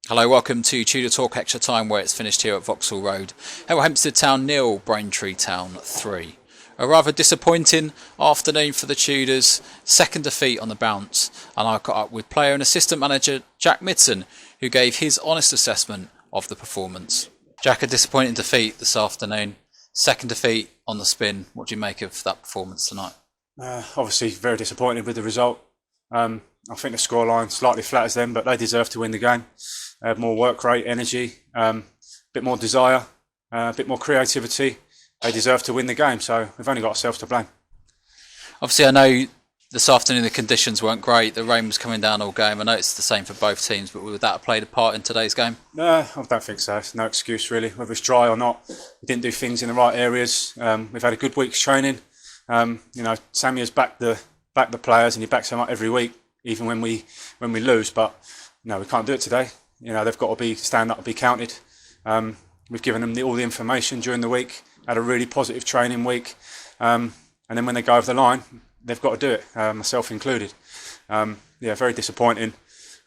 Hello, welcome to Tudor Talk Extra Time, where it's finished here at Vauxhall Road. Hempstead Town 0, Braintree Town 3. A rather disappointing afternoon for the Tudors, second defeat on the bounce, and I caught up with player and assistant manager Jack Midson, who gave his honest assessment of the performance. Jack, a disappointing defeat this afternoon, second defeat on the spin. What do you make of that performance tonight? Obviously very disappointed with the result. I think the scoreline slightly flatters them, but they deserve to win the game. They had more work rate, energy, a bit more desire, a bit more creativity. They deserve to win the game, so we've only got ourselves to blame. Obviously, I know this afternoon the conditions weren't great. The rain was coming down all game. I know it's the same for both teams, but would that have played a part in today's game? No, I don't think so. It's no excuse really. Whether it's dry or not, we didn't do things in the right areas. We've had a good week's training. Sammy has backed the players, and he backs them up every week, even when we lose. But no, we can't do it today. They've got to stand up and be counted. We've given them all the information during the week. Had a really positive training week, and then when they go over the line, they've got to do it, myself included. Very disappointing.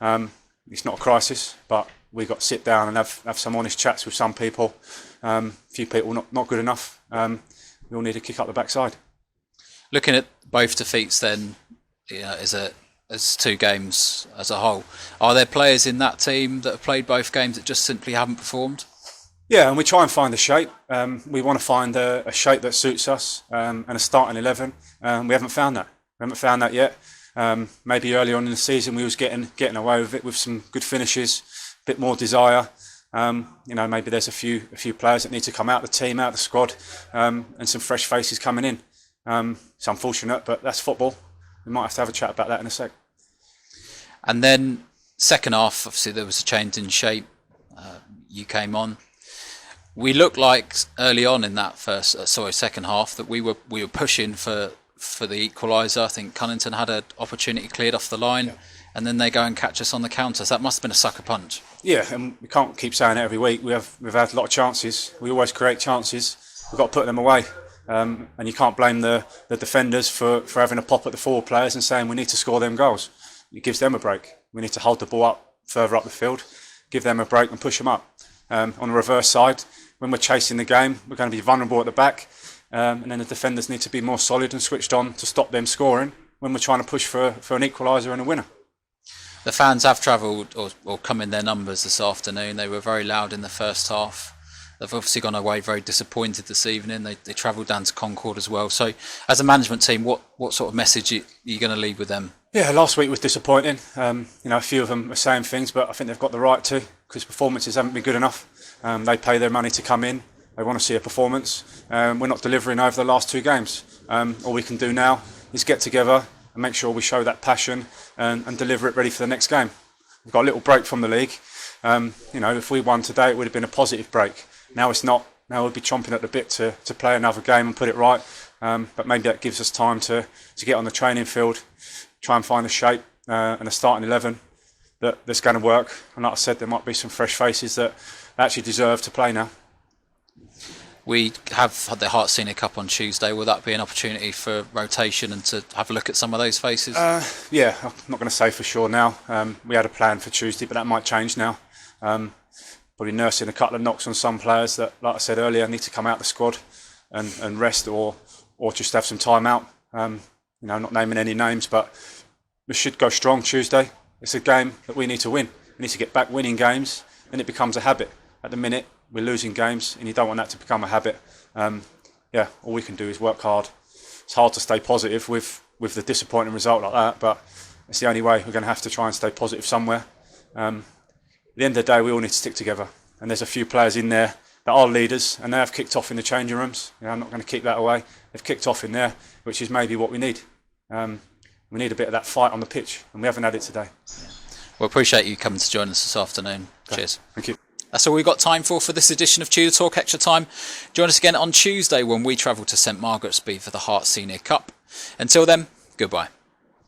It's not a crisis, but we got to sit down and have some honest chats with some people. A few people not good enough. We all need to kick up the backside. Looking at both defeats, then, as two games as a whole, are there players in that team that have played both games that just simply haven't performed? Yeah, and we try and find a shape. We want to find a shape that suits us, and a starting 11. We haven't found that. We haven't found that yet. Maybe earlier on in the season we was getting away with it with some good finishes, a bit more desire. Maybe there's a few players that need to come out of the team, out of the squad, and some fresh faces coming in. It's unfortunate, but that's football. We might have a chat about that in a sec. And then second half, obviously there was a change in shape. You came on. We looked like early on in that second half that we were pushing for the equaliser. I think Cunnington had an opportunity cleared off the line, and then they go and catch us on the counters. That must have been a sucker punch. Yeah, and we can't keep saying it every week. We've had a lot of chances. We always create chances. We've got to put them away. And you can't blame the defenders for having a pop at the forward players and saying we need to score them goals. It gives them a break. We need to hold the ball up further up the field, give them a break and push them up. On the reverse side, when we're chasing the game, we're going to be vulnerable at the back, and then the defenders need to be more solid and switched on to stop them scoring when we're trying to push for an equaliser and a winner. The fans have travelled or come in their numbers this afternoon. They were very loud in the first half. They've obviously gone away very disappointed this evening. They travelled down to Concord as well. So as a management team, what sort of message are you going to leave with them? Yeah, last week was disappointing. A few of them are saying things, but I think they've got the right to, because performances haven't been good enough. They pay their money to come in. They want to see a performance. We're not delivering over the last two games. All we can do now is get together and make sure we show that passion and deliver it ready for the next game. We've got a little break from the league. If we won today, it would have been a positive break. Now it's not. Now we'll be chomping at the bit to play another game and put it right. But maybe that gives us time to get on the training field, try and find a shape and a starting 11 that's going to work. And like I said, there might be some fresh faces that actually deserve to play now. We have had the Asst Senior Cup on Tuesday. Will that be an opportunity for rotation and to have a look at some of those faces? I'm not going to say for sure now. We had a plan for Tuesday, but that might change now. Probably nursing a couple of knocks on some players that, like I said earlier, need to come out of the squad and rest or just have some time out. Not naming any names, but we should go strong Tuesday. It's a game that we need to win. We need to get back winning games, and it becomes a habit. At the minute, we're losing games, and you don't want that to become a habit. All we can do is work hard. It's hard to stay positive with the disappointing result like that, but it's the only way. We're going to have to try and stay positive somewhere. At the end of the day, we all need to stick together. And there's a few players in there that are leaders, and they have kicked off in the changing rooms. I'm not going to keep that away. They've kicked off in there, which is maybe what we need. We need a bit of that fight on the pitch, and we haven't had it today. Well, appreciate you coming to join us this afternoon. Okay. Cheers. Thank you. That's all we've got time for this edition of Tudor Talk Extra Time. Join us again on Tuesday when we travel to St Margaret's Be for the Asst Senior Cup. Until then, goodbye.